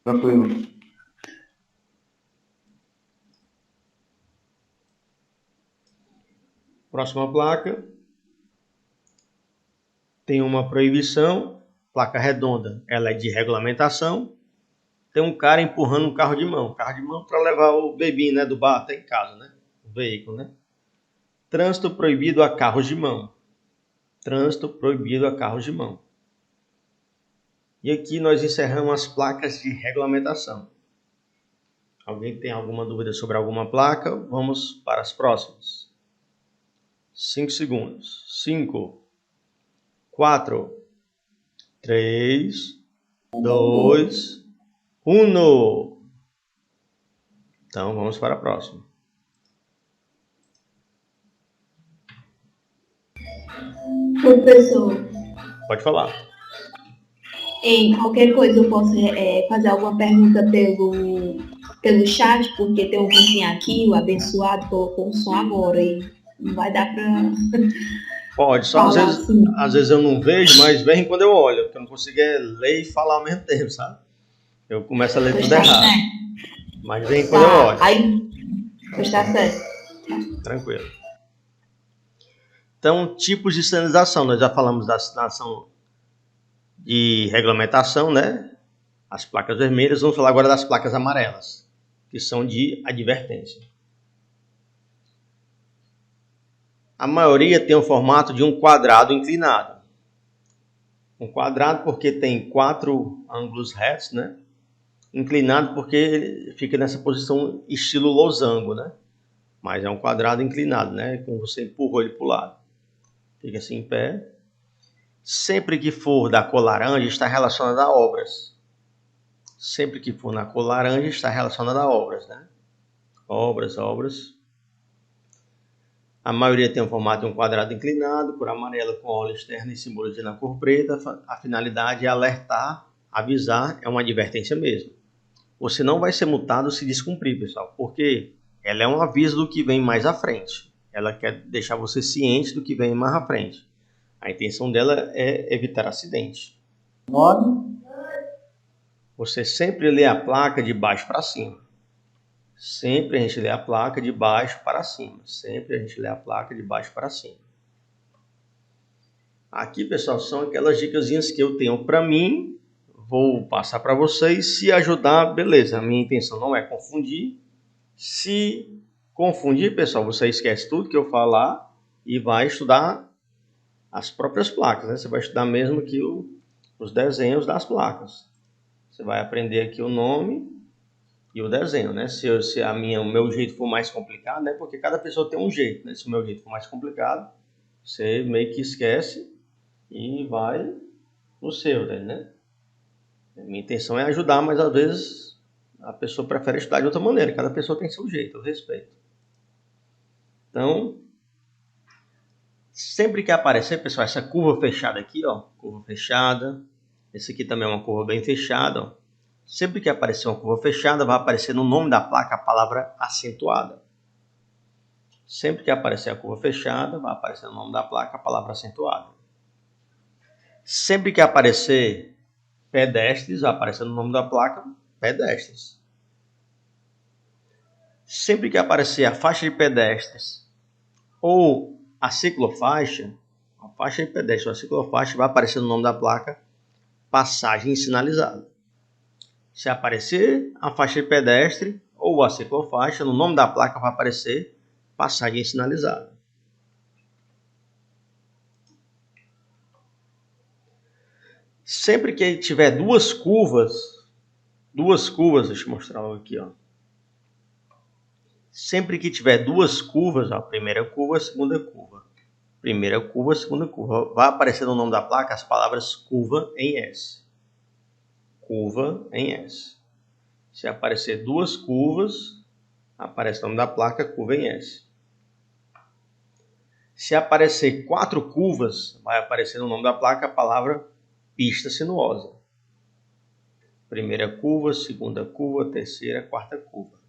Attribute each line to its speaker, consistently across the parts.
Speaker 1: Tranquilo.
Speaker 2: Próxima placa. Tem uma proibição, placa redonda, ela é de regulamentação. Tem um cara empurrando um carro de mão para levar o bebê, né, do bar até em casa, né? O veículo, né? Trânsito proibido a carros de mão. Trânsito proibido a carros de mão. E aqui nós encerramos as placas de regulamentação. Alguém tem alguma dúvida sobre alguma placa? Vamos para as próximas. 5 segundos. 5, 4, 3, 2, 1. Então vamos para a próxima.
Speaker 3: Professor,
Speaker 2: Pode falar.
Speaker 3: em qualquer coisa eu posso fazer alguma pergunta pelo chat, porque tem um vizinho aqui, o abençoado, colocou um som agora e não vai dar para
Speaker 2: Pode, só
Speaker 3: falar assim.
Speaker 2: às vezes eu não vejo, mas vem quando eu olho, porque eu não consigo ler e falar ao mesmo tempo, sabe? Eu começo a ler
Speaker 3: Pois
Speaker 2: tudo
Speaker 3: tá
Speaker 2: errado.
Speaker 3: certo.
Speaker 2: Mas vem quando eu
Speaker 3: Tá.
Speaker 2: olho.
Speaker 3: Aí, pois tá certo.
Speaker 2: Tranquilo. Então, tipos de sinalização. Nós já falamos da sinalização de regulamentação, né? As placas vermelhas. Vamos falar agora das placas amarelas, que são de advertência. A maioria tem o formato de um quadrado inclinado. Um quadrado porque tem 4 ângulos retos, né? Inclinado porque ele fica nessa posição estilo losango, né? Mas é um quadrado inclinado, né? Como você empurrou ele para o lado. Fica assim em pé. Sempre que for da cor laranja, está relacionado a obras. Sempre que for na cor laranja, está relacionado a obras, né? Obras, obras. A maioria tem o formato de um quadrado inclinado, cor amarela com óleo externo e simbolizando a cor preta. A finalidade é alertar, avisar, é uma advertência mesmo. Você não vai ser multado se descumprir, pessoal, porque ela é um aviso do que vem mais à frente. Ela quer deixar você ciente do que vem mais à frente. A intenção dela é evitar acidente.
Speaker 1: Nome?
Speaker 2: Você sempre lê a placa de baixo para cima. Sempre a gente lê a placa de baixo para cima. Sempre a gente lê a placa de baixo para cima. Aqui, pessoal, são aquelas dicasinhas que eu tenho para mim. Vou passar para vocês. Se ajudar, beleza. A minha intenção não é confundir. Se confundir, pessoal, você esquece tudo que eu falar e vai estudar as próprias placas, né? Você vai estudar mesmo aqui os desenhos das placas. Você vai aprender aqui o nome e o desenho, né? Se o meu jeito for mais complicado, né? Porque cada pessoa tem um jeito, né? Se o meu jeito for mais complicado, você meio que esquece e vai no seu, né? Minha intenção é ajudar, mas às vezes a pessoa prefere estudar de outra maneira. Cada pessoa tem seu jeito, eu respeito. Então, sempre que aparecer, pessoal, essa curva fechada aqui, ó, curva fechada. Esse aqui também é uma curva bem fechada, ó. Sempre que aparecer uma curva fechada, vai aparecer no nome da placa a palavra acentuada. Sempre que aparecer a curva fechada, vai aparecer no nome da placa a palavra acentuada. Sempre que aparecer pedestres, vai aparecer no nome da placa pedestres. Sempre que aparecer a faixa de pedestres ou a ciclofaixa, a faixa de pedestre ou a ciclofaixa, vai aparecer no nome da placa passagem sinalizada. Se aparecer a faixa de pedestre ou a ciclofaixa, no nome da placa vai aparecer passagem sinalizada. Sempre que tiver duas curvas, deixa eu mostrar aqui, ó. Sempre que tiver duas curvas, ó, primeira curva, segunda curva. Primeira curva, segunda curva. Vai aparecer no nome da placa as palavras curva em S. Curva em S. Se aparecer duas curvas, aparece o nome da placa curva em S. Se aparecer 4 curvas, vai aparecer no nome da placa a palavra pista sinuosa. Primeira curva, segunda curva, terceira, quarta curva.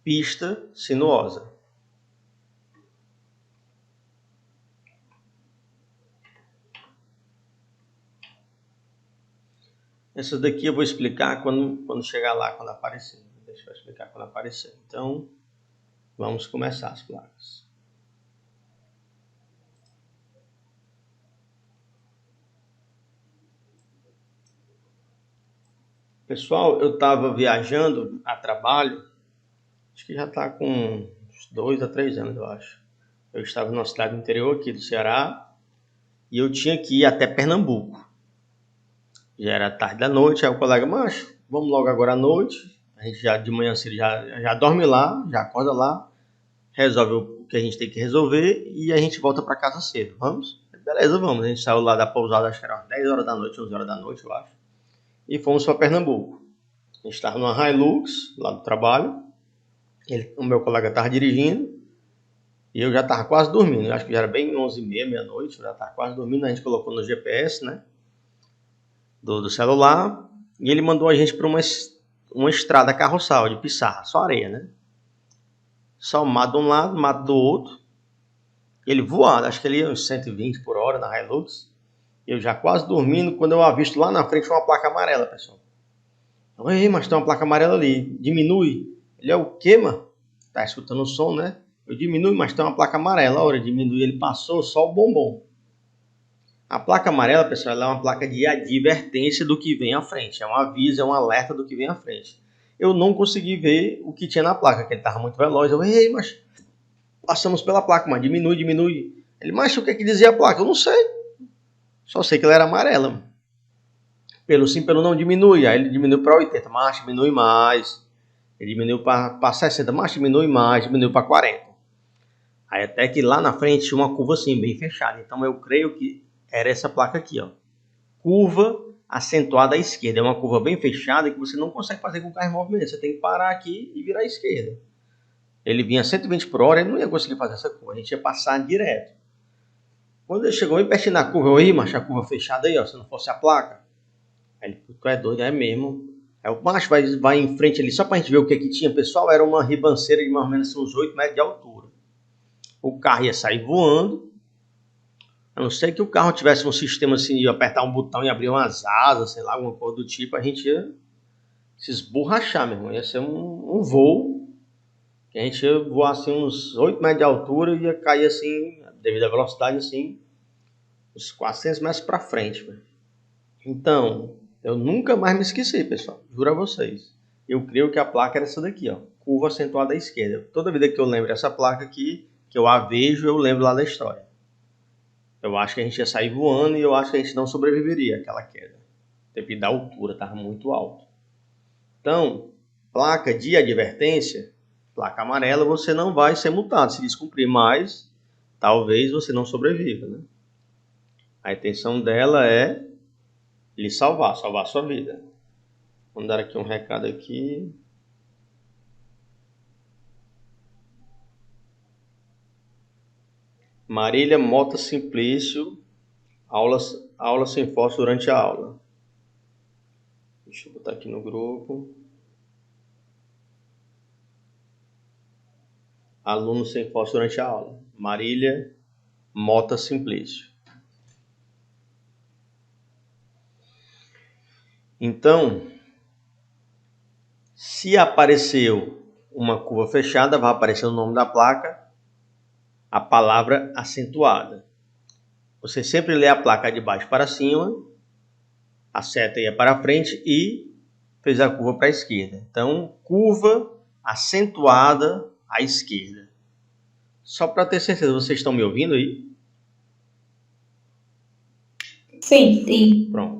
Speaker 2: Pista sinuosa. Essa daqui eu vou explicar quando chegar lá, quando aparecer. Deixa eu explicar quando aparecer. Então, vamos começar as placas. Pessoal, eu estava viajando a trabalho, acho que já está com uns 2 a 3 anos, eu acho. Eu estava numa cidade do interior aqui do Ceará e eu tinha que ir até Pernambuco. Já era tarde da noite, aí o colega, macho, vamos logo agora à noite. A gente já de manhã cedo já dorme lá, já acorda lá, resolve o que a gente tem que resolver e a gente volta para casa cedo. Vamos? Beleza, vamos. A gente saiu lá da pousada, acho que era 10 horas da noite, 11 horas da noite, eu acho. E fomos para Pernambuco. A gente estava numa Hilux, lá do trabalho. O meu colega estava dirigindo. E eu já estava quase dormindo. Eu acho que já era bem 11h30, meia-noite. Eu já estava quase dormindo. A gente colocou no GPS, né? Do celular. E ele mandou a gente para uma estrada carroçal de pissarra. Só areia, né? Só mato de um lado, mato do outro. Ele voando. Acho que ele ia uns 120 por hora na Hilux. Eu já quase dormindo, quando eu avisto lá na frente uma placa amarela, pessoal. Ei, mas tem uma placa amarela ali, diminui. Ele é o quê, mano? Tá escutando o som, né? Eu diminui, mas tem uma placa amarela. A hora de diminuir, ele passou só o bombom. A placa amarela, pessoal, ela é uma placa de advertência do que vem à frente. É um aviso, é um alerta do que vem à frente. Eu não consegui ver o que tinha na placa, que ele estava muito veloz. Eu, ei, mas passamos pela placa, mas diminui. Ele, mas o que é que dizia a placa? Eu não sei. Só sei que ela era amarela. Pelo sim, pelo não, diminui. Aí ele diminuiu para 80, mas diminui mais. Ele diminuiu para 60, mas diminui mais, diminuiu para 40. Aí até que lá na frente tinha uma curva assim, bem fechada. Então eu creio que era essa placa aqui, ó. Curva acentuada à esquerda. É uma curva bem fechada que você não consegue fazer com o carro em movimento. Você tem que parar aqui e virar à esquerda. Ele vinha 120 por hora, ele não ia conseguir fazer essa curva. A gente ia passar direto. Quando ele chegou bem pertinho da curva, eu ia, macho, a curva fechada aí, ó, se não fosse a placa. Aí ele, tu é doido, é mesmo. Aí o macho vai em frente ali, só pra gente ver o que que tinha, pessoal, era uma ribanceira de mais ou menos uns 8 metros de altura. O carro ia sair voando, a não ser que o carro tivesse um sistema assim, de apertar um botão e abrir umas asas, sei lá, alguma coisa do tipo, a gente ia se esborrachar, meu irmão. Ia ser um voo, que a gente ia voar assim uns 8 metros de altura e ia cair assim, devido à velocidade, assim, uns 400 metros para frente. Véio. Então, eu nunca mais me esqueci, pessoal. Juro a vocês. Eu creio que a placa era essa daqui, ó. Curva acentuada à esquerda. Toda vida que eu lembro dessa placa aqui, que eu a vejo, eu lembro lá da história. Eu acho que a gente ia sair voando e eu acho que a gente não sobreviveria àquela queda. Devido à altura, estava muito alto. Então, placa de advertência, placa amarela, você não vai ser multado se descumprir, mas talvez você não sobreviva, né? A intenção dela é lhe salvar a sua vida. Vamos dar aqui um recado aqui. Marília Mota Simplício, aula sem fósforo durante a aula. Deixa eu botar aqui no grupo. Aluno sem fósforo durante a aula. Marília Mota Simplício. Então, se apareceu uma curva fechada, vai aparecer o nome da placa, a palavra acentuada. Você sempre lê a placa de baixo para cima, a seta ia para frente e fez a curva para a esquerda. Então, curva acentuada à esquerda. Só para ter certeza, vocês estão me ouvindo aí?
Speaker 3: Sim.
Speaker 2: Pronto.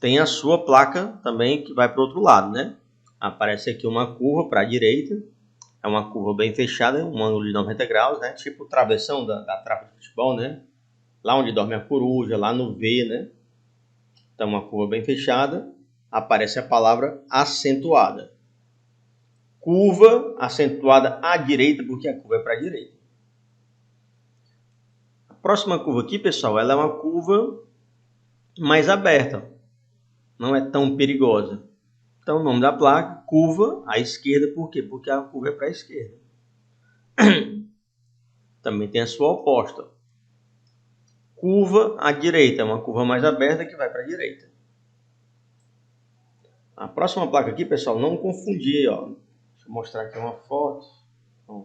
Speaker 2: Tem a sua placa também que vai para o outro lado, né? Aparece aqui uma curva para a direita. É uma curva bem fechada, um ângulo de 90 graus, né? Tipo o travessão da trave de futebol, né? Lá onde dorme a coruja, lá no V, né? Então, uma curva bem fechada. Aparece a palavra acentuada. Curva acentuada à direita, porque a curva é para a direita. A próxima curva aqui, pessoal, ela é uma curva mais aberta. Não é tão perigosa. Então, o nome da placa, curva à esquerda, por quê? Porque a curva é para a esquerda. Também tem a sua oposta. curva à direita, uma curva mais aberta que vai para a direita. A próxima placa aqui, pessoal, não confundir, ó. Deixa eu mostrar aqui uma foto. Ó.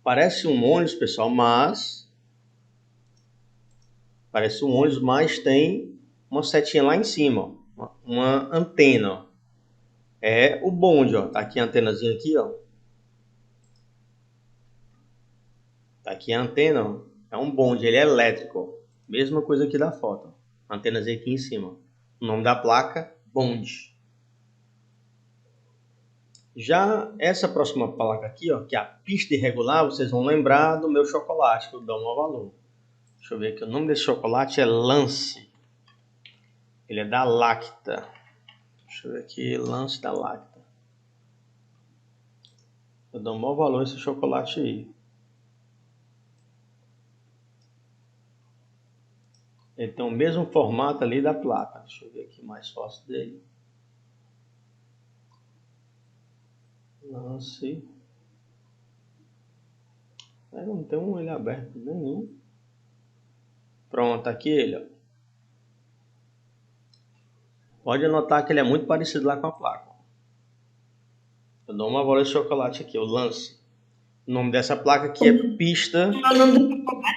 Speaker 2: Parece um ônibus, pessoal, mas tem uma setinha lá em cima, ó. Uma antena, ó. É o bonde, ó. Tá aqui a antenazinha aqui, ó. Tá aqui a antena, ó. É um bonde, ele é elétrico, ó. Mesma coisa aqui da foto, ó. Antenazinha aqui em cima. O nome da placa, bonde. Já essa próxima placa aqui, ó, que é a pista irregular, vocês vão lembrar do meu chocolate, que eu dou um valor. Deixa eu ver aqui, o nome desse chocolate é Lance. Ele é da Lacta. Deixa eu ver aqui, Lance da Lacta. Eu dou um bom valor a esse chocolate aí. Ele tem o mesmo formato ali da placa. Deixa eu ver aqui mais fácil dele. Lance. Não tem ele aberto nenhum. Pronto, aqui ele, ó. Pode anotar que ele é muito parecido lá com a placa. Eu dou uma bola de chocolate aqui, o Lance. O nome dessa placa aqui é pista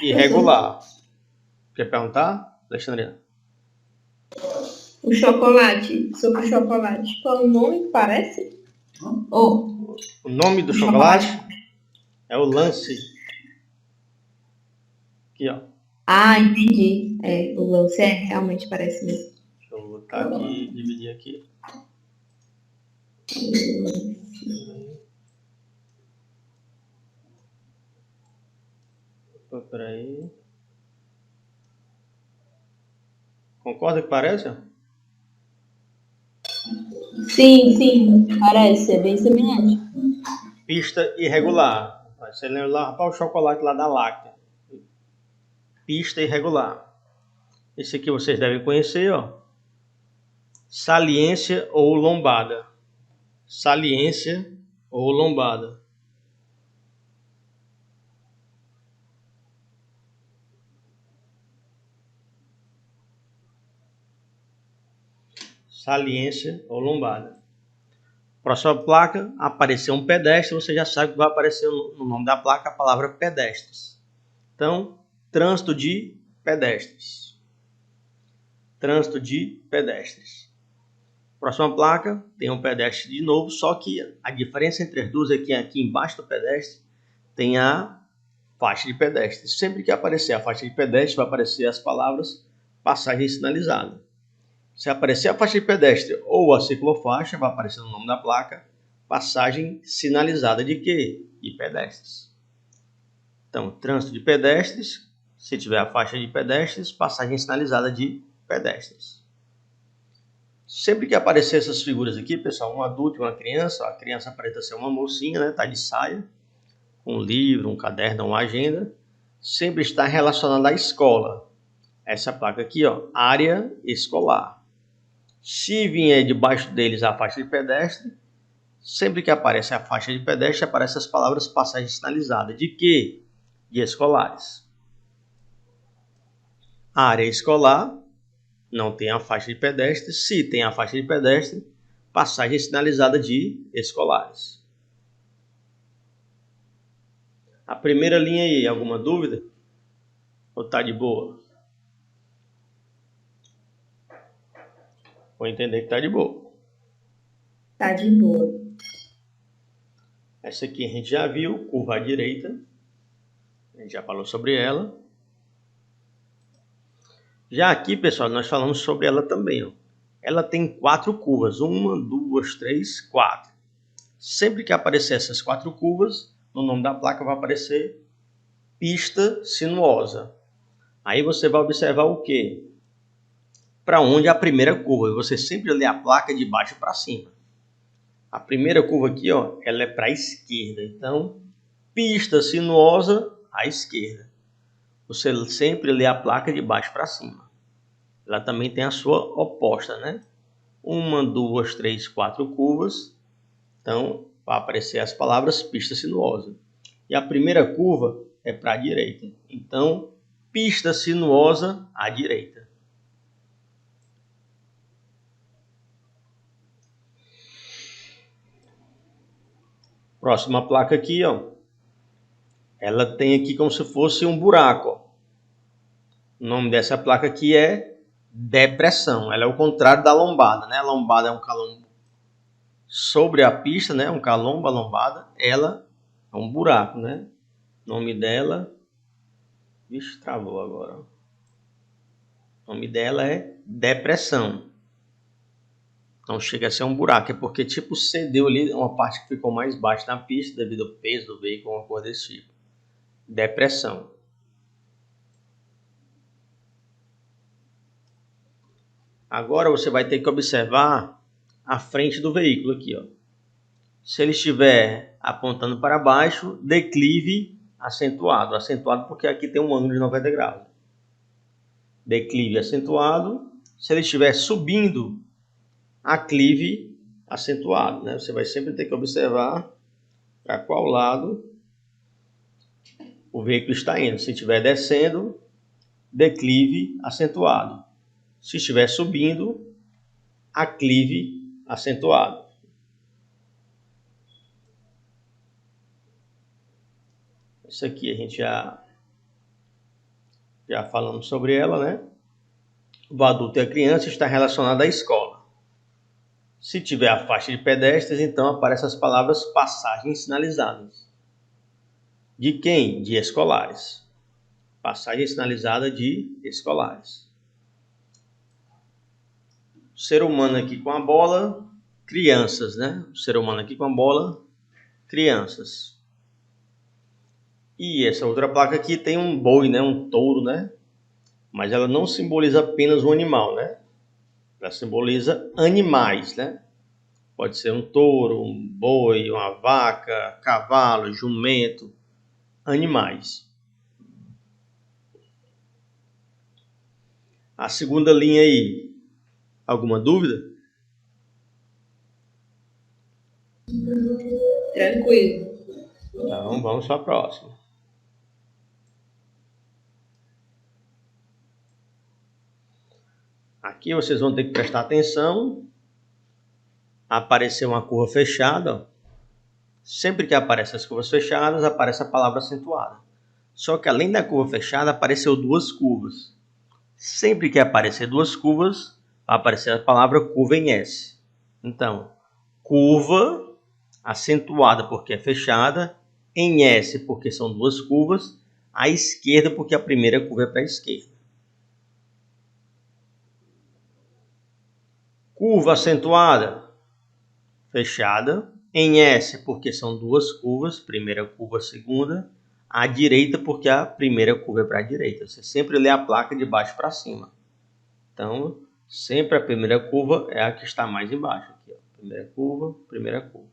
Speaker 2: irregular. Quer perguntar, Alexandrina?
Speaker 3: O chocolate, sobre o chocolate, qual o nome que parece? Oh.
Speaker 2: O nome do chocolate é o Lance. Aqui, ó.
Speaker 3: Ah, entendi. É, o Lance realmente parece mesmo.
Speaker 2: Deixa eu botar aqui e dividir aqui. Peraí. Concorda que parece?
Speaker 3: Sim, parece, é bem semelhante.
Speaker 2: Pista irregular. Você lembra lá para o chocolate lá da Lacta. Pista irregular. Esse aqui vocês devem conhecer, ó. Saliência ou lombada. Saliência ou lombada. Saliência ou lombada. Próxima placa, apareceu um pedestre, você já sabe que vai aparecer no nome da placa a palavra pedestres. Então, trânsito de pedestres. Trânsito de pedestres. Próxima placa, tem um pedestre de novo, só que a diferença entre as duas é que aqui embaixo do pedestre tem a faixa de pedestre. Sempre que aparecer a faixa de pedestre, vai aparecer as palavras passagem sinalizada. Se aparecer a faixa de pedestre ou a ciclofaixa, vai aparecer no nome da placa passagem sinalizada de quê? De pedestres. Então, trânsito de pedestres, se tiver a faixa de pedestres, passagem sinalizada de pedestres. Sempre que aparecer essas figuras aqui, pessoal, um adulto e uma criança, a criança aparenta ser uma mocinha, né? Tá de saia, um livro, um caderno, uma agenda, sempre está relacionada à escola. Essa placa aqui, ó, área escolar. Se vier debaixo deles a faixa de pedestre, sempre que aparece a faixa de pedestre, aparecem as palavras passagem sinalizada. De quê? De escolares. A área escolar não tem a faixa de pedestre. Se tem a faixa de pedestre, passagem sinalizada de escolares. A primeira linha aí, alguma dúvida? Ou tá de boa? Vou entender que tá de boa.
Speaker 3: Tá de boa.
Speaker 2: Essa aqui a gente já viu, curva à direita. A gente já falou sobre ela. Já aqui, pessoal, nós falamos sobre ela também, ó. Ela tem 4 curvas. 1, 2, 3, 4. Sempre que aparecer essas 4 curvas, no nome da placa vai aparecer pista sinuosa. Aí você vai observar o quê? Para onde é a primeira curva. Você sempre lê a placa de baixo para cima. A primeira curva aqui, ó, ela é para a esquerda. Então, pista sinuosa à esquerda. Você sempre lê a placa de baixo para cima. Ela também tem a sua oposta, né? 1, 2, 3, 4 curvas. Então, vai aparecer as palavras pista sinuosa. E a primeira curva é para a direita. Então, pista sinuosa à direita. Próxima placa aqui, ó. Ela tem aqui como se fosse um buraco, ó. O nome dessa placa aqui é depressão. Ela é o contrário da lombada, né? A lombada é um calombo sobre a pista, né? Um calombo, a lombada. Ela é um buraco, né? O nome dela... Vixe, travou agora. O nome dela é depressão. Não chega a ser um buraco, é porque tipo cedeu ali uma parte que ficou mais baixa na pista devido ao peso do veículo, uma coisa desse tipo. Depressão. Agora você vai ter que observar a frente do veículo aqui, ó. Se ele estiver apontando para baixo, declive acentuado. Acentuado porque aqui tem um ângulo de 90 graus. Declive acentuado. Se ele estiver subindo, aclive acentuado, né? Você vai sempre ter que observar para qual lado o veículo está indo. Se estiver descendo, declive acentuado. Se estiver subindo, aclive acentuado. Isso aqui a gente já falamos sobre ela, né? O adulto e a criança está relacionado à escola. Se tiver a faixa de pedestres, então aparecem as palavras passagens sinalizadas. De quem? De escolares. Passagem sinalizada de escolares. O ser humano aqui com a bola, crianças, né? O ser humano aqui com a bola, crianças. E essa outra placa aqui tem um boi, né? Um touro, né? Mas ela não simboliza apenas um animal, né? Ela simboliza animais, né? Pode ser um touro, um boi, uma vaca, cavalo, jumento, animais. A segunda linha aí, alguma dúvida?
Speaker 3: Tranquilo.
Speaker 2: Então, vamos para a próxima. Aqui vocês vão ter que prestar atenção. Apareceu uma curva fechada. Ó. Sempre que aparecem as curvas fechadas, aparece a palavra acentuada. Só que além da curva fechada, apareceu duas curvas. Sempre que aparecer duas curvas, vai aparecer a palavra curva em S. Então, curva acentuada porque é fechada, em S porque são duas curvas, à esquerda porque a primeira curva é para a esquerda. Curva acentuada, fechada, em S porque são duas curvas, primeira curva, segunda, à direita porque a primeira curva é para a direita. Você sempre lê a placa de baixo para cima. Então, sempre a primeira curva é a que está mais embaixo. Aqui, ó. Primeira curva, primeira curva.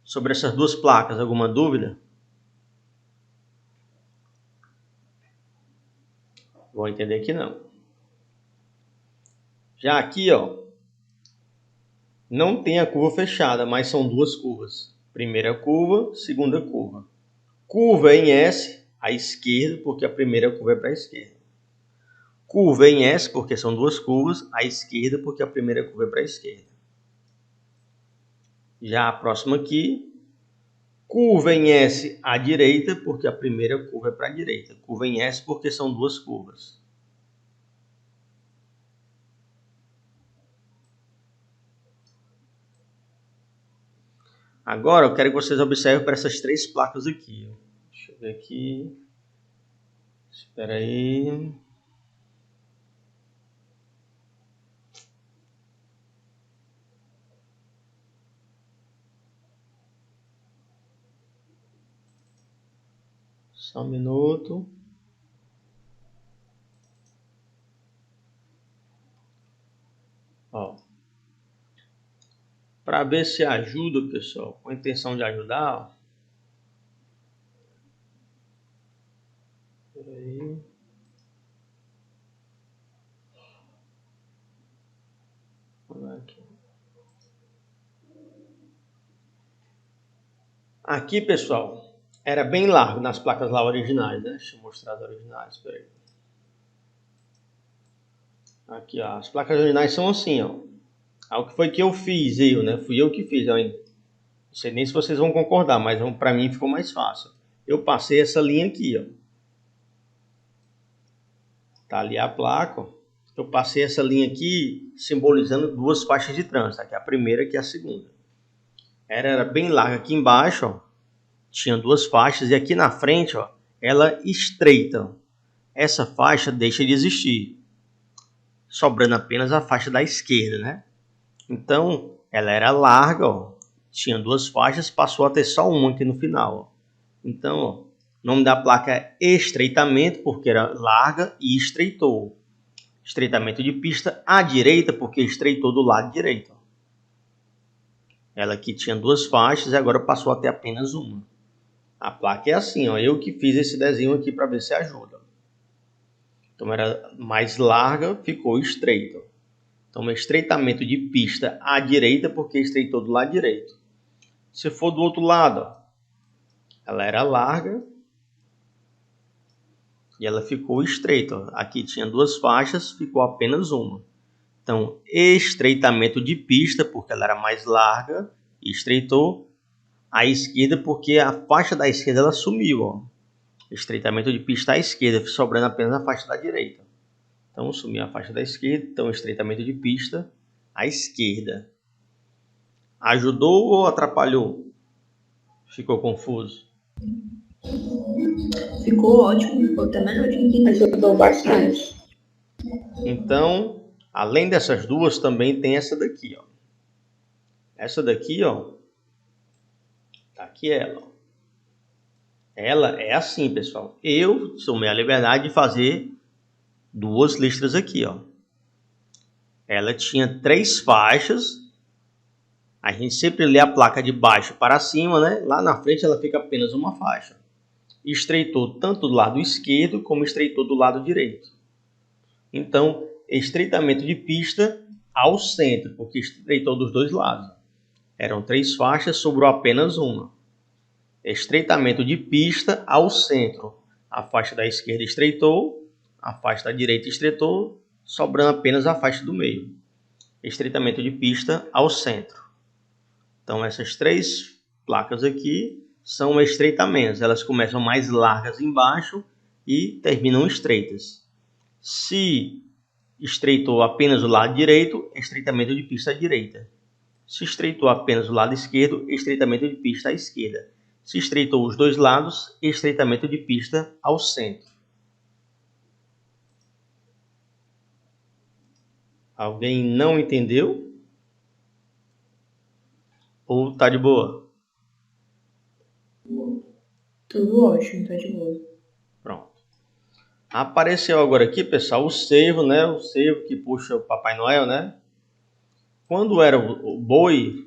Speaker 2: Sobre essas duas placas, alguma dúvida? Vou entender que não. Já aqui, ó, não tem a curva fechada, mas são duas curvas. Primeira curva, segunda curva. Curva em S, à esquerda, porque a primeira curva é para a esquerda. Curva em S, porque são duas curvas, à esquerda, porque a primeira curva é para a esquerda. Já a próxima aqui, curva em S à direita, porque a primeira curva é para a direita. Curva em S, porque são duas curvas. Agora eu quero que vocês observem para essas três placas aqui. Deixa eu ver aqui. Espera aí. Só um minuto. Ó. Para ver se ajuda, pessoal, com a intenção de ajudar. Ó. Espera aí. Aqui, pessoal, era bem largo nas placas lá originais, né? Deixa eu mostrar as originais, peraí. Aqui, ó, as placas originais são assim, ó. O que foi que eu fiz, né? Fui eu que fiz, ó. Não sei nem se vocês vão concordar, mas para mim ficou mais fácil. Eu passei essa linha aqui, ó. Tá ali a placa, ó. Eu passei essa linha aqui simbolizando duas faixas de trânsito, aqui a primeira e aqui a segunda. Era bem larga aqui embaixo, ó. Tinha duas faixas e aqui na frente, ó, ela estreita. Essa faixa deixa de existir, sobrando apenas a faixa da esquerda, né? Então, ela era larga, ó, tinha duas faixas, passou a ter só uma aqui no final, ó. Então, ó, o nome da placa é estreitamento, porque era larga e estreitou. Estreitamento de pista à direita, porque estreitou do lado direito. Ela aqui tinha duas faixas e agora passou a ter apenas uma. A placa é assim, ó. Eu que fiz esse desenho aqui para ver se ajuda. Então era mais larga, ficou estreita. Então estreitamento de pista à direita, porque estreitou do lado direito. Se for do outro lado, ó, ela era larga e ela ficou estreita, ó. Aqui tinha duas faixas, ficou apenas uma. Então, estreitamento de pista, porque ela era mais larga e estreitou. À esquerda, porque a faixa da esquerda ela sumiu, ó. Estreitamento de pista à esquerda, sobrando apenas a faixa da direita. Então, sumiu a faixa da esquerda, então estreitamento de pista à esquerda. Ajudou ou atrapalhou? Ficou confuso?
Speaker 3: Ficou ótimo, ficou também ótimo. Ajudou bastante.
Speaker 2: Então, além dessas duas, também tem essa daqui, ó. Essa daqui, ó. Tá aqui ela, ó. Ela é assim, pessoal. Eu tomei a liberdade de fazer duas listras aqui, ó. Ela tinha 3 faixas. A gente sempre lê a placa de baixo para cima, né? Lá na frente ela fica apenas uma faixa. Estreitou tanto do lado esquerdo como estreitou do lado direito. Então, estreitamento de pista ao centro, porque estreitou dos dois lados. Eram 3 faixas, sobrou apenas uma. Estreitamento de pista ao centro. A faixa da esquerda estreitou, a faixa da direita estreitou, sobrando apenas a faixa do meio. Estreitamento de pista ao centro. Então, essas 3 placas aqui são estreitamentos. Elas começam mais largas embaixo e terminam estreitas. Se estreitou apenas o lado direito, estreitamento de pista à direita. Se estreitou apenas o lado esquerdo, estreitamento de pista à esquerda. Se estreitou os dois lados, estreitamento de pista ao centro. Alguém não entendeu? Ou tá de boa?
Speaker 3: Tudo ótimo, tá de boa.
Speaker 2: Pronto. Apareceu agora aqui, pessoal, o cervo, né? O cervo que puxa o Papai Noel, né? Quando era o boi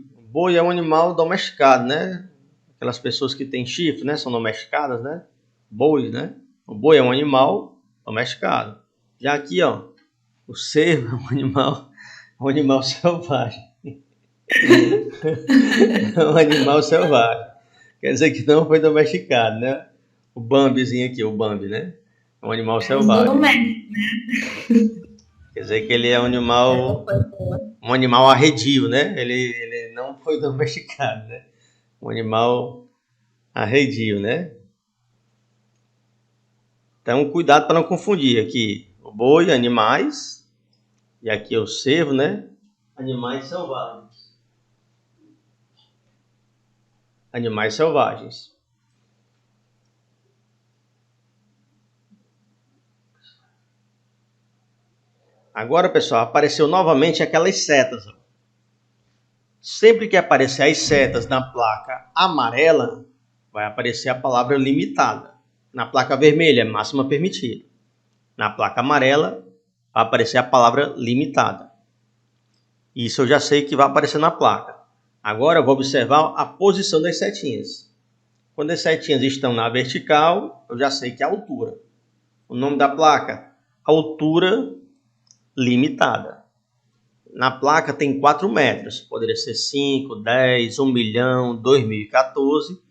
Speaker 2: é um animal domesticado, né? Aquelas pessoas que têm chifre, né? São domesticadas, né? Bois, né? O boi é um animal domesticado. Já aqui, ó, o cervo é um animal selvagem. É um animal selvagem. Quer dizer que não foi domesticado, né? O Bambizinho aqui, o Bambi, né? É um animal selvagem. Quer dizer que ele é um animal arredio, né? Ele não foi domesticado, né? Um animal arredio, né? Então, cuidado para não confundir aqui o boi, animais, e aqui o cervo, né? Animais selvagens. Animais selvagens. Agora, pessoal, apareceu novamente aquelas setas. Sempre que aparecer as setas na placa amarela, vai aparecer a palavra limitada. Na placa vermelha é máxima permitida. Na placa amarela vai aparecer a palavra limitada. Isso eu já sei que vai aparecer na placa. Agora eu vou observar a posição das setinhas. Quando as setinhas estão na vertical, eu já sei que é a altura. O nome da placa, altura limitada. Na placa tem 4 metros. Poderia ser 5, 10, 1 milhão, 2014.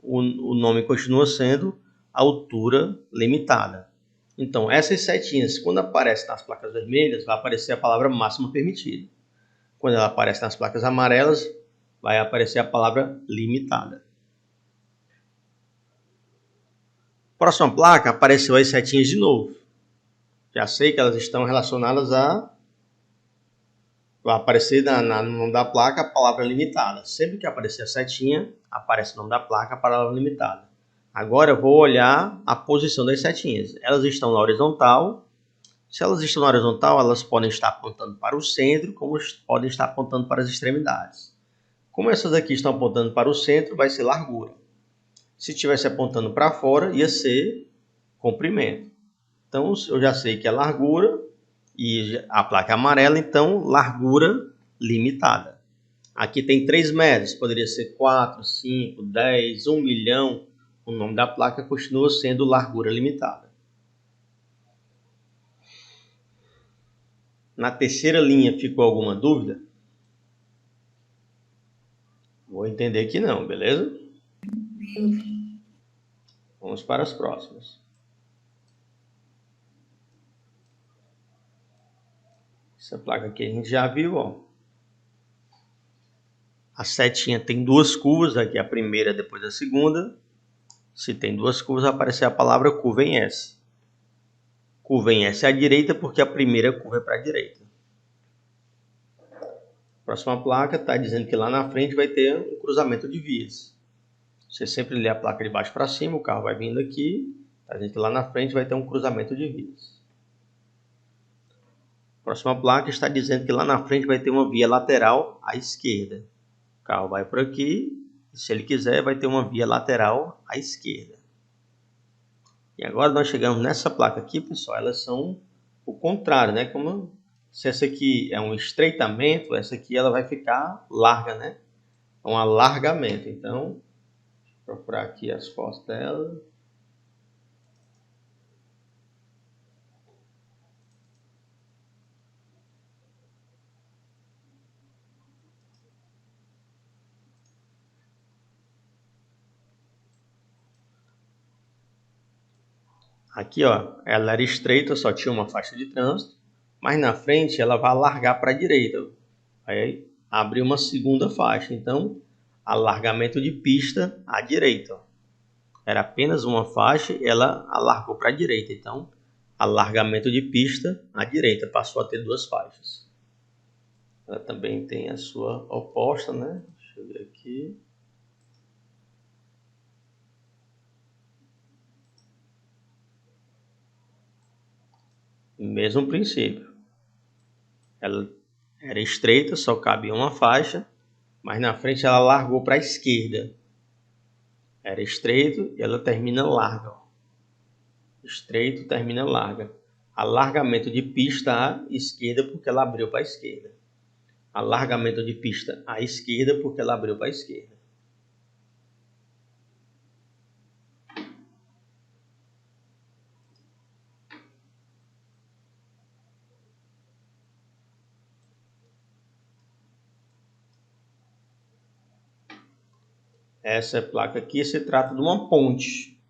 Speaker 2: o nome continua sendo altura limitada. Então, essas setinhas, quando aparecem nas placas vermelhas, vai aparecer a palavra máxima permitida. Quando ela aparece nas placas amarelas, vai aparecer a palavra limitada. Próxima placa, apareceu as setinhas de novo. Já sei que elas estão relacionadas a... Vai aparecer no nome da placa a palavra limitada. Sempre que aparecer a setinha, aparece o nome da placa, a palavra limitada. Agora eu vou olhar a posição das setinhas. Elas estão na horizontal. Se elas estão na horizontal, elas podem estar apontando para o centro, como podem estar apontando para as extremidades. Como essas aqui estão apontando para o centro, vai ser largura. Se estivesse apontando para fora, ia ser comprimento. Então, eu já sei que é largura e a placa é amarela, então largura limitada. Aqui tem 3 metros, poderia ser 4, 5, 10, 1 milhão. O nome da placa continua sendo largura limitada. Na terceira linha ficou alguma dúvida? Vou entender que não, beleza? Vamos para as próximas. Essa placa aqui a gente já viu, ó. A setinha tem 2 curvas, aqui a primeira, depois a segunda. Se tem 2 curvas, vai aparecer a palavra curva em S. Curva em S é à direita, porque a primeira curva é para a direita. Próxima placa está dizendo que lá na frente vai ter um cruzamento de vias. Você sempre lê a placa de baixo para cima, o carro vai vindo aqui. Está dizendo que lá na frente vai ter um cruzamento de vias. Próxima placa está dizendo que lá na frente vai ter uma via lateral à esquerda. O carro vai por aqui, e se ele quiser, vai ter uma via lateral à esquerda. E agora nós chegamos nessa placa aqui, pessoal, elas são o contrário, né? Como se essa aqui é um estreitamento, essa aqui ela vai ficar larga, né? É um alargamento. Então, deixa eu procurar aqui as fotos dela. Aqui, ó, ela era estreita, só tinha uma faixa de trânsito, mas na frente ela vai alargar para a direita. Aí abre uma segunda faixa, então alargamento de pista à direita. Era apenas uma faixa, ela alargou para a direita, então alargamento de pista à direita, passou a ter 2 faixas. Ela também tem a sua oposta, né? Deixa eu ver aqui. Mesmo princípio. Ela era estreita, só cabia uma faixa, mas na frente ela largou para a esquerda. Era estreito e ela termina larga. Estreito, termina larga. Alargamento de pista à esquerda porque ela abriu para a esquerda. Alargamento de pista à esquerda porque ela abriu para a esquerda. Essa placa aqui se trata de uma ponte.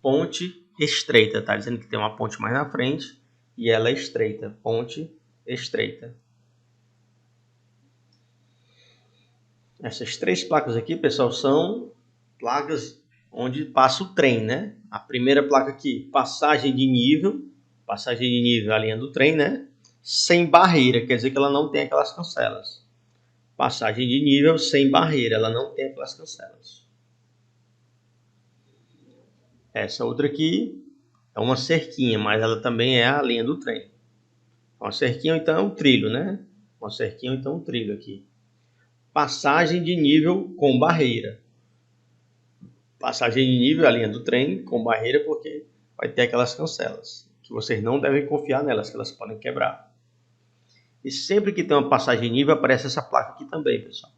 Speaker 2: Ponte estreita. Está dizendo que tem uma ponte mais na frente e ela é estreita. Ponte estreita. Essas 3 placas aqui, pessoal, são placas onde passa o trem, né? A primeira placa aqui, passagem de nível. Passagem de nível, a linha do trem, né? Sem barreira, quer dizer que ela não tem aquelas cancelas. Passagem de nível sem barreira, ela não tem aquelas cancelas. Essa outra aqui é uma cerquinha, mas ela também é a linha do trem. Uma cerquinha, então, é um trilho, né? Uma cerquinha, então, um trilho aqui. Passagem de nível com barreira. Passagem de nível, a linha do trem, com barreira, porque vai ter aquelas cancelas, que vocês não devem confiar nelas, que elas podem quebrar. E sempre que tem uma passagem de nível, aparece essa placa aqui também, pessoal.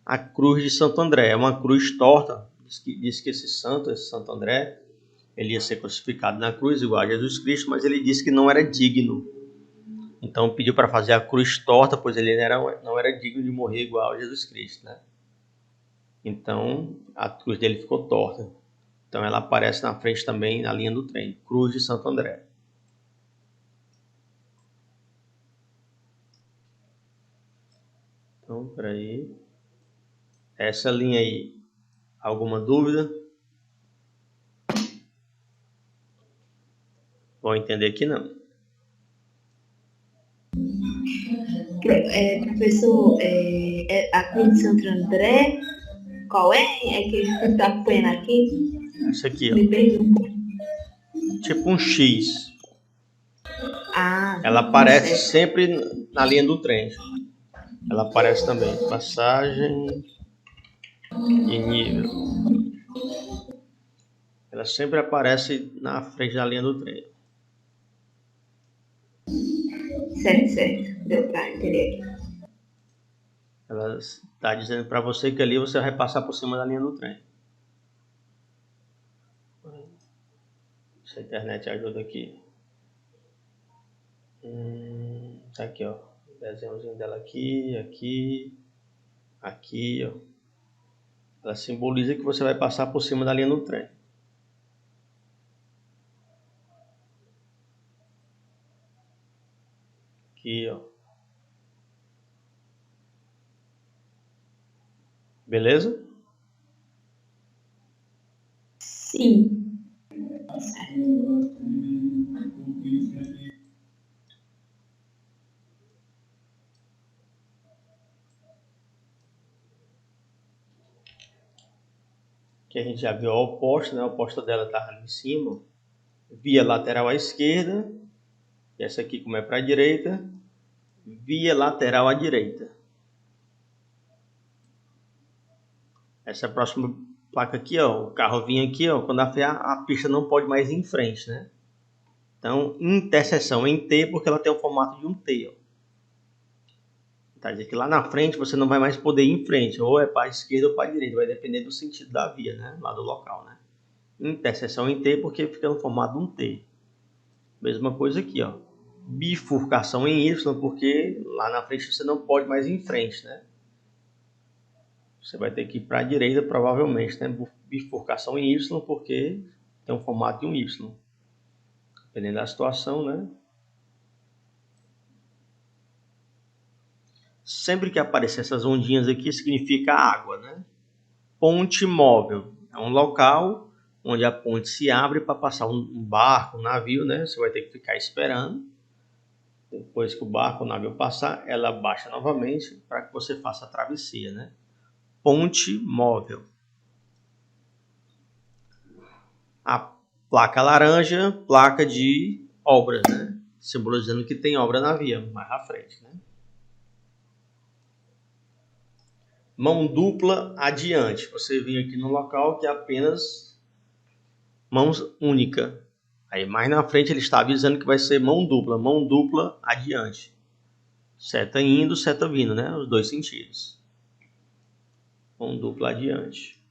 Speaker 2: A cruz de Santo André é uma cruz torta. Diz que esse Santo André, ele ia ser crucificado na cruz, igual a Jesus Cristo, mas ele disse que não era digno. Então pediu para fazer a cruz torta, pois ele não era digno de morrer igual a Jesus Cristo, né? Então a cruz dele ficou torta. Então ela aparece na frente também na linha do trem. Cruz de Santo André. Então, peraí. Essa linha aí, alguma dúvida? Vão entender que não.
Speaker 3: Professor, a cruz de Santo André, qual é? É que a gente está acompanhando aqui.
Speaker 2: Essa aqui, ó.
Speaker 3: Me perdi um pouco.
Speaker 2: Tipo um X.
Speaker 3: Ah,
Speaker 2: Ela aparece
Speaker 3: certo.
Speaker 2: sempre na linha do trem. Ela aparece também. Passagem e nível. Ela sempre aparece na frente da linha do trem.
Speaker 3: Certo. Deu para entender aqui.
Speaker 2: Ela está dizendo para você que ali você vai passar por cima da linha do trem. Se a internet ajuda aqui. Tá aqui, ó. O desenhozinho dela aqui, ó. Ela simboliza que você vai passar por cima da linha do trem. Aqui, ó. Beleza?
Speaker 3: Sim.
Speaker 2: Que a gente já viu a oposta, né? A oposta dela está ali em cima. Via lateral à esquerda. E essa aqui, como é para a direita, via lateral à direita. Essa é a próxima placa aqui, ó. O carro vinha aqui, ó. Quando a pista não pode mais ir em frente, né? Então, interseção em T, porque ela tem o formato de um T, ó. Tá dizendo que lá na frente você não vai mais poder ir em frente, ou é para a esquerda ou para a direita, vai depender do sentido da via, né? Lá do local, né? Interseção em T porque fica no formato de um T. Mesma coisa aqui, ó. Bifurcação em Y porque lá na frente você não pode mais ir em frente, né? Você vai ter que ir para a direita provavelmente, né? Bifurcação em Y porque tem um formato de um Y. Dependendo da situação, né? Sempre que aparecer essas ondinhas aqui, significa água, né? Ponte móvel. É um local onde a ponte se abre para passar um barco, um navio, né? Você vai ter que ficar esperando. Depois que o barco, o navio passar, ela baixa novamente para que você faça a travessia, né? Ponte móvel. A placa laranja, placa de obras, né? Simbolizando que tem obra na via, mais à frente, né? Mão dupla adiante. Você vem aqui no local que é apenas mão única. Aí mais na frente ele está avisando que vai ser mão dupla adiante. Seta indo, seta vindo, né? Os dois sentidos. Mão dupla adiante.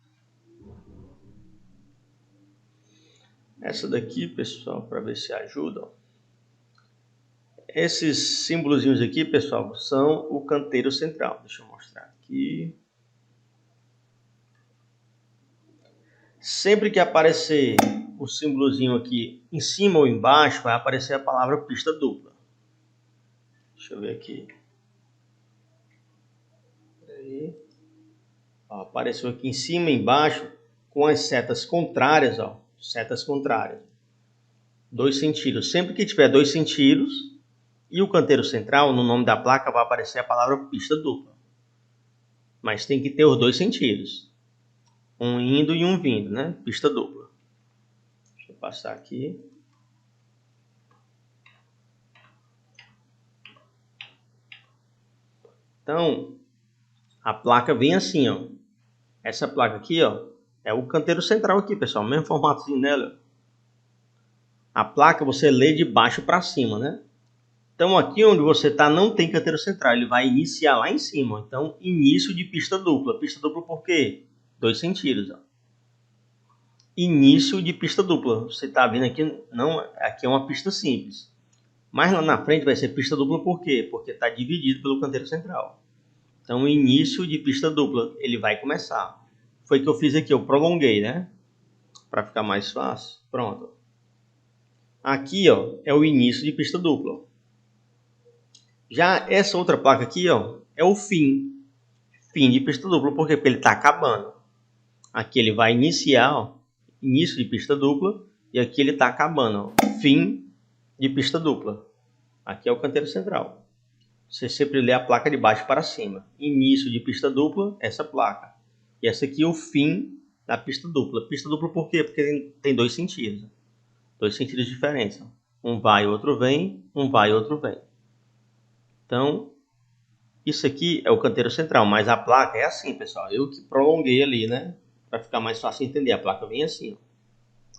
Speaker 2: Essa daqui, pessoal, para ver se ajuda. Ó. Esses símbolozinhos aqui, pessoal, são o canteiro central. Deixa eu mostrar aqui. Sempre que aparecer o símbolozinho aqui em cima ou embaixo, vai aparecer a palavra pista dupla. Deixa eu ver aqui. Aí. Ó, apareceu aqui em cima e embaixo com as setas contrárias, ó. Setas contrárias. Dois sentidos. Sempre que tiver dois sentidos e o canteiro central, no nome da placa vai aparecer a palavra pista dupla. Mas tem que ter os dois sentidos. Um indo e um vindo, né? Pista dupla. Deixa eu passar aqui. Então, a placa vem assim, ó. Essa placa aqui, ó, é o canteiro central aqui, pessoal. Mesmo formatozinho dela. A placa você lê de baixo para cima, né? Então, aqui onde você está não tem canteiro central. Ele vai iniciar lá em cima. Então, início de pista dupla. Pista dupla por quê? Dois sentidos, ó. Início de pista dupla. Você está vendo aqui, não, aqui é uma pista simples. Mas lá na frente vai ser pista dupla por quê? Porque está dividido pelo canteiro central. Então, início de pista dupla, ele vai começar. foi que eu fiz aqui, eu prolonguei, né? Para ficar mais fácil. Pronto. Aqui, ó, é o início de pista dupla. Já essa outra placa aqui, ó, é o fim. Fim de pista dupla, por quê? Porque ele está acabando. Aqui ele vai iniciar, ó, início de pista dupla, e aqui ele está acabando, ó, fim de pista dupla. Aqui é o canteiro central. Você sempre lê a placa de baixo para cima. Início de pista dupla, essa placa. E essa aqui é o fim da pista dupla. Pista dupla por quê? Porque tem dois sentidos. Dois sentidos diferentes. Um vai, outro vem. Um vai, outro vem. Então, isso aqui é o canteiro central. Mas a placa é assim, pessoal. Eu que prolonguei ali, né? Para ficar mais fácil de entender. A placa vem assim, ó.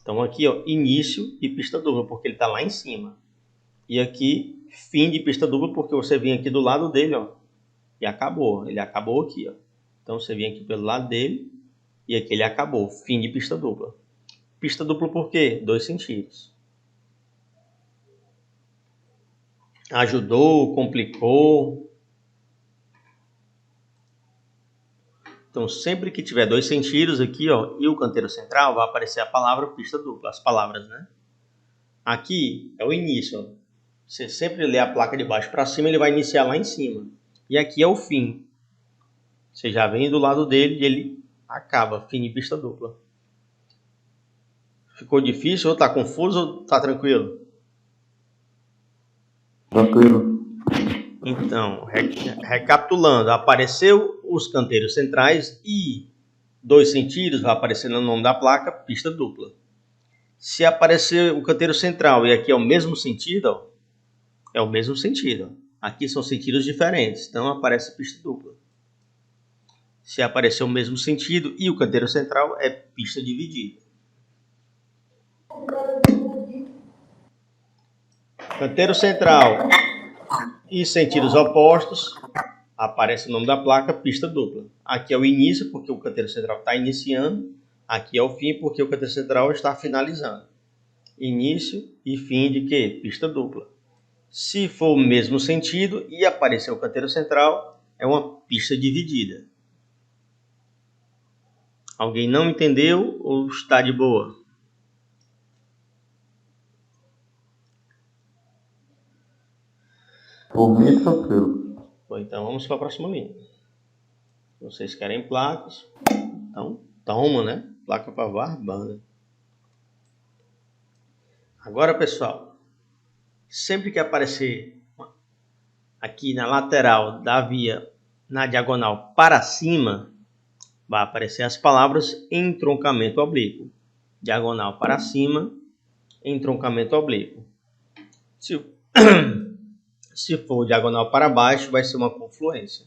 Speaker 2: Então aqui, ó, início de pista dupla, porque ele está lá em cima. E aqui, fim de pista dupla, porque você vem aqui do lado dele, ó. E acabou. Ele acabou aqui, ó. Então você vem aqui pelo lado dele. E aqui ele acabou. Fim de pista dupla. Pista dupla por quê? Dois sentidos. Ajudou, complicou. Então sempre que tiver dois sentidos aqui, ó, e o canteiro central, vai aparecer a palavra pista dupla. As palavras, né? Aqui é o início, ó. Você sempre lê a placa de baixo para cima, ele vai iniciar lá em cima. E aqui é o fim. Você já vem do lado dele e ele acaba. Fim de pista dupla. Ficou difícil? Ou tá confuso ou tá tranquilo?
Speaker 1: Tranquilo.
Speaker 2: Então, recapitulando. Apareceu os canteiros centrais e dois sentidos, vai aparecer no nome da placa, pista dupla. Se aparecer o canteiro central e aqui é o mesmo sentido, ó, é o mesmo sentido. Aqui são sentidos diferentes, então aparece pista dupla. Se aparecer o mesmo sentido e o canteiro central é pista dividida. Canteiro central e sentidos opostos, aparece o nome da placa, pista dupla. Aqui é o início, porque o canteiro central está iniciando. Aqui é o fim, porque o canteiro central está finalizando. Início e fim de quê? Pista dupla. Se for o mesmo sentido e aparecer o canteiro central, é uma pista dividida. Alguém não entendeu ou está de boa?
Speaker 1: Por mim, tranquilo.
Speaker 2: Bom, então vamos para a próxima linha. Vocês querem placas? Então, toma, né? Placa para barbanda. Agora, pessoal, sempre que aparecer aqui na lateral da via, na diagonal para cima, vai aparecer as palavras entroncamento oblíquo. Diagonal para cima, entroncamento oblíquo. Se for diagonal para baixo, vai ser uma confluência.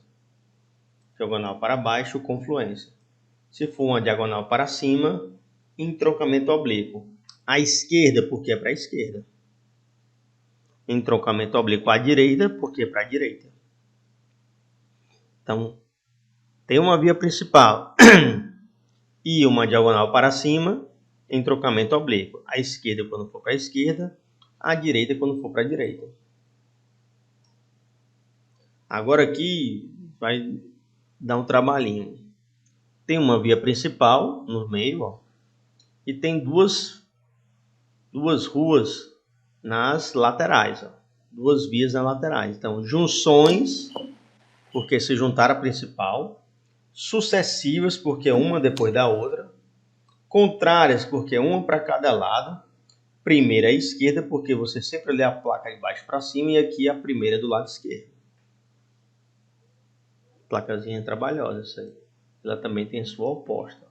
Speaker 2: Diagonal para baixo, confluência. Se for uma diagonal para cima, entroncamento oblíquo. À esquerda, porque é para a esquerda. Entroncamento oblíquo à direita, porque é para a direita. Então, tem uma via principal e uma diagonal para cima, entroncamento oblíquo. À esquerda quando for para a esquerda, à direita quando for para a direita. Agora aqui vai dar um trabalhinho. Tem uma via principal no meio, ó, e tem duas ruas nas laterais, ó. Duas vias nas laterais. Então, junções, porque se juntaram a principal, sucessivas, porque uma depois da outra, contrárias, porque uma para cada lado, primeira à esquerda, porque você sempre lê a placa de baixo para cima, e aqui a primeira do lado esquerdo. Placazinha trabalhosa essa aí. Ela também tem sua oposta.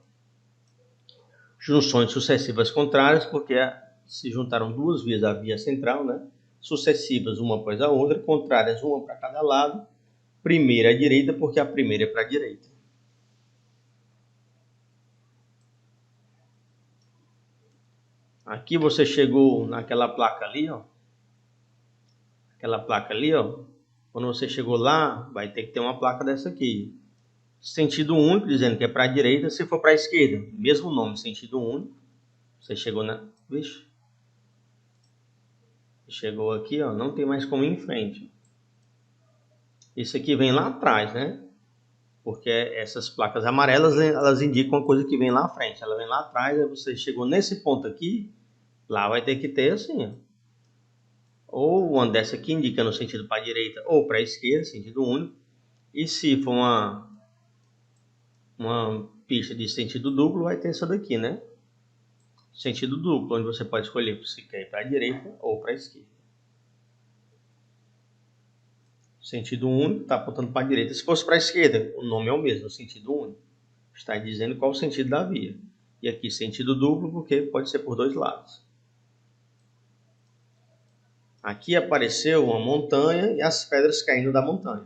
Speaker 2: Junções sucessivas contrárias, porque se juntaram duas vias da via central, né? Sucessivas uma após a outra, contrárias uma para cada lado, primeira à direita, porque a primeira é para a direita. Aqui você chegou naquela placa ali, ó. Aquela placa ali, ó. Quando você chegou lá, vai ter que ter uma placa dessa aqui. Sentido único, dizendo que é para a direita. Se for para a esquerda, mesmo nome, sentido único. Você chegou na... Vixe. Chegou aqui, ó. Não tem mais como ir em frente. Isso aqui vem lá atrás, né? Porque essas placas amarelas, elas indicam uma coisa que vem lá à frente. Ela vem lá atrás, aí você chegou nesse ponto aqui, lá vai ter que ter assim, ó. Ou uma dessa aqui indica no sentido para a direita ou para a esquerda, sentido único. E se for uma pista de sentido duplo, vai ter essa daqui, né? Sentido duplo, onde você pode escolher se quer ir para a direita ou para a esquerda. Sentido único está apontando para a direita. Se fosse para a esquerda, o nome é o mesmo, sentido único. Está dizendo qual o sentido da via. E aqui sentido duplo, porque pode ser por dois lados. Aqui apareceu uma montanha e as pedras caindo da montanha.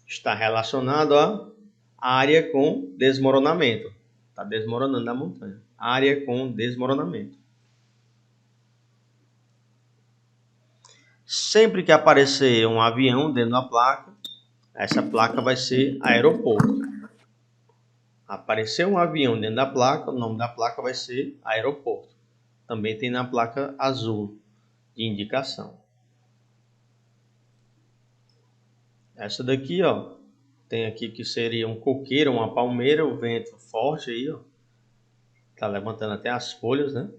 Speaker 2: Está relacionado à área com desmoronamento. Está desmoronando a montanha. Área com desmoronamento. Sempre que aparecer um avião dentro da placa, essa placa vai ser aeroporto. Apareceu um avião dentro da placa, o nome da placa vai ser aeroporto. Também tem na placa azul de indicação. Essa daqui, ó, tem aqui que seria um coqueiro, uma palmeira, o vento forte aí, ó. Tá levantando até as folhas, né?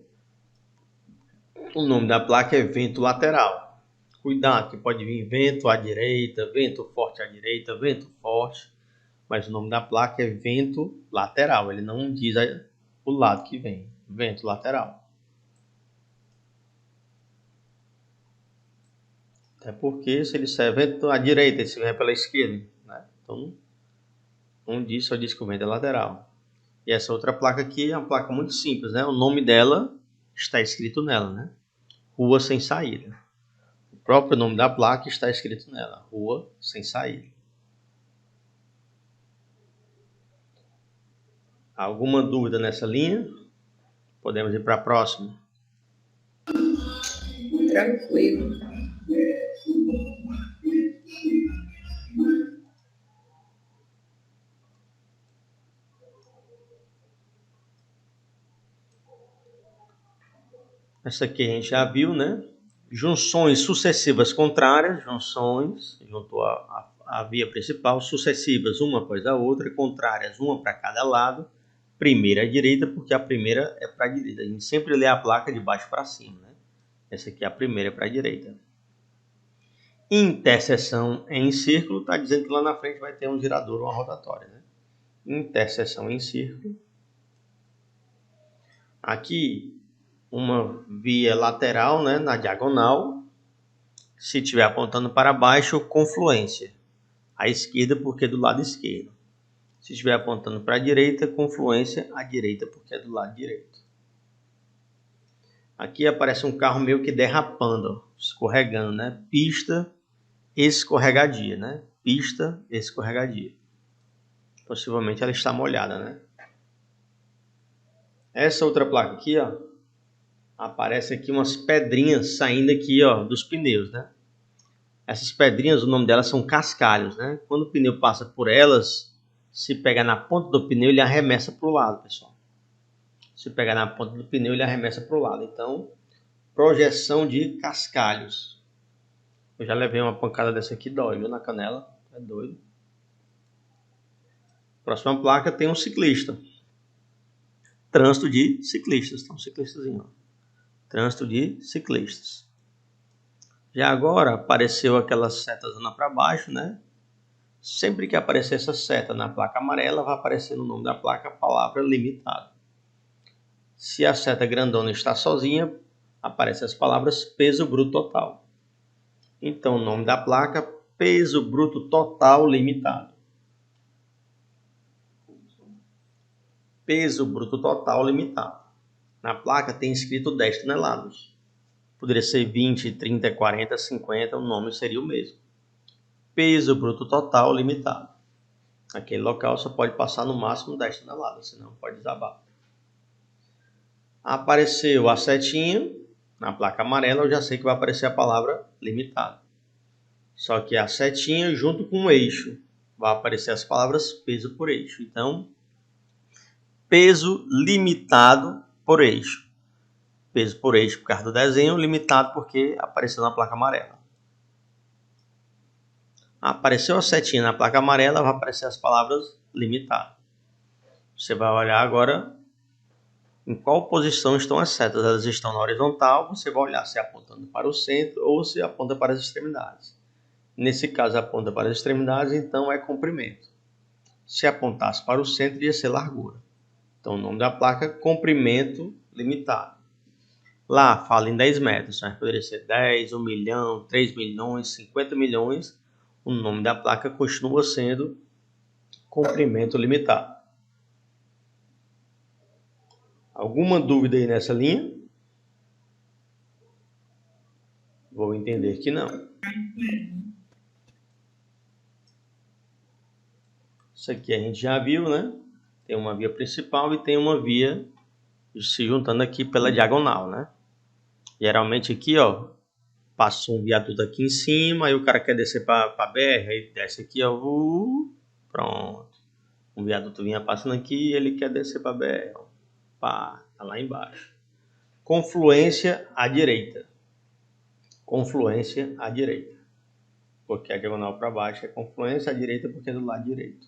Speaker 2: O nome da placa é vento lateral. Cuidado que pode vir vento à direita, vento forte à direita, vento forte. Mas o nome da placa é vento lateral. Ele não diz o lado que vem. Vento lateral. Até porque se ele serve vento à direita, ele se vem pela esquerda, né? Então, não diz, só diz que o vento é lateral. E essa outra placa aqui é uma placa muito simples, né? O nome dela está escrito nela, né? Rua sem saída. O próprio nome da placa está escrito nela. Rua sem saída. Alguma dúvida nessa linha? Podemos ir para a próxima.
Speaker 3: Tranquilo.
Speaker 2: Essa aqui a gente já viu, né? Junções sucessivas contrárias, junções junto à via principal, sucessivas uma após a outra, contrárias uma para cada lado. Primeira à direita, porque a primeira é para a direita. A gente sempre lê a placa de baixo para cima, né? Essa aqui é a primeira para a direita. Interseção em círculo, está dizendo que lá na frente vai ter um girador, uma rotatória, né? Interseção em círculo. Aqui, uma via lateral, né, na diagonal. Se estiver apontando para baixo, confluência. À esquerda, porque é do lado esquerdo. Se estiver apontando para a direita, confluência à direita, porque é do lado direito. Aqui aparece um carro meio que derrapando, ó, escorregando, né? Pista escorregadia, né? Pista escorregadia. Possivelmente ela está molhada, né? Essa outra placa aqui, ó, aparece aqui umas pedrinhas saindo aqui, ó, dos pneus, né? Essas pedrinhas, o nome delas são cascalhos, né? Quando o pneu passa por elas, se pegar na ponta do pneu, ele arremessa para o lado, pessoal. Se pegar na ponta do pneu, ele arremessa para o lado. Então, projeção de cascalhos. Eu já levei uma pancada dessa aqui, dói, viu, na canela. É doido. Próxima placa tem um ciclista. Trânsito de ciclistas. Então, um ciclistazinho, ó. Trânsito de ciclistas. Já agora apareceu aquela setazona para baixo, né? Sempre que aparecer essa seta na placa amarela, vai aparecer no nome da placa a palavra limitado. Se a seta grandona está sozinha, aparecem as palavras peso bruto total. Então, o nome da placa, peso bruto total limitado. Peso bruto total limitado. Na placa tem escrito 10 toneladas. Poderia ser 20, 30, 40, 50, o nome seria o mesmo. Peso bruto total limitado. Aquele local só pode passar no máximo 10 toneladas, senão pode desabar. Apareceu a setinha na placa amarela, eu já sei que vai aparecer a palavra limitado. Só que a setinha junto com o eixo vai aparecer as palavras peso por eixo. Então, peso limitado por eixo. Peso por eixo por causa do desenho, limitado porque apareceu na placa amarela. Apareceu a setinha na placa amarela, vai aparecer as palavras limitado. Você vai olhar agora em qual posição estão as setas. Elas estão na horizontal, você vai olhar se apontando para o centro ou se aponta para as extremidades. Nesse caso, aponta para as extremidades, então é comprimento. Se apontasse para o centro, ia ser largura. Então, o nome da placa, comprimento limitado. Lá, fala em 10 metros, mas poderia ser 10, 1 milhão, 3 milhões, 50 milhões. O nome da placa continua sendo comprimento limitado. Alguma dúvida aí nessa linha? Vou entender que não. Isso aqui a gente já viu, né? Tem uma via principal e tem uma via se juntando aqui pela diagonal, né? Geralmente aqui, ó, passou um viaduto aqui em cima, aí o cara quer descer para a BR, aí desce aqui, ó, pronto. Um viaduto vinha passando aqui e ele quer descer para a BR, ó. Pá, tá lá embaixo. Confluência à direita. Confluência à direita. Porque a diagonal para baixo é confluência à direita porque é do lado direito.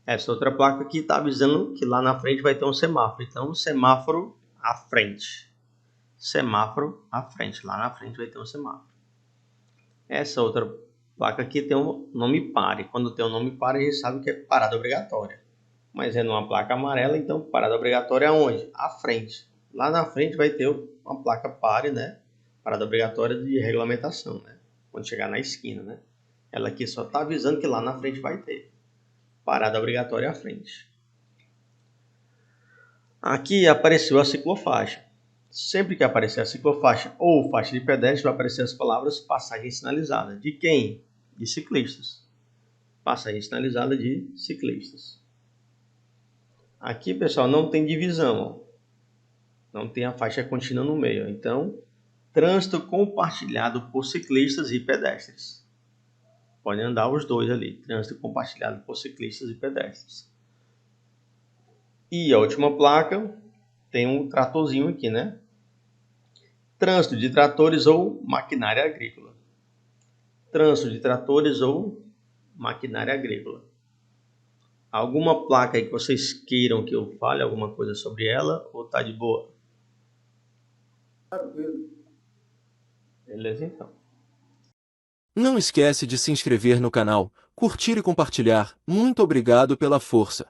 Speaker 2: Essa outra placa aqui está avisando que lá na frente vai ter um semáforo. Então, semáforo à frente. Semáforo à frente. Lá na frente vai ter um semáforo. Essa outra placa aqui tem um nome pare. Quando tem um nome pare, a gente sabe que é parada obrigatória. Mas é numa placa amarela, então parada obrigatória aonde? À frente. Lá na frente vai ter uma placa pare, né? Parada obrigatória de regulamentação, né? Quando chegar na esquina, né? Ela aqui só está avisando que lá na frente vai ter. Parada obrigatória à frente. Aqui apareceu a ciclofaixa. Sempre que aparecer a ciclofaixa ou faixa de pedestre, vai aparecer as palavras passagem sinalizada. De quem? De ciclistas. Passagem sinalizada de ciclistas. Aqui, pessoal, não tem divisão. Ó. Não tem a faixa contínua no meio. Então, trânsito compartilhado por ciclistas e pedestres. Podem andar os dois ali. Trânsito compartilhado por ciclistas e pedestres. E a última placa tem um tratorzinho aqui, né? Trânsito de tratores ou maquinária agrícola. Trânsito de tratores ou maquinária agrícola. Alguma placa aí que vocês queiram que eu fale alguma coisa sobre ela ou tá de boa? Beleza, então.
Speaker 4: Não esquece de se inscrever no canal, curtir e compartilhar. Muito obrigado pela força.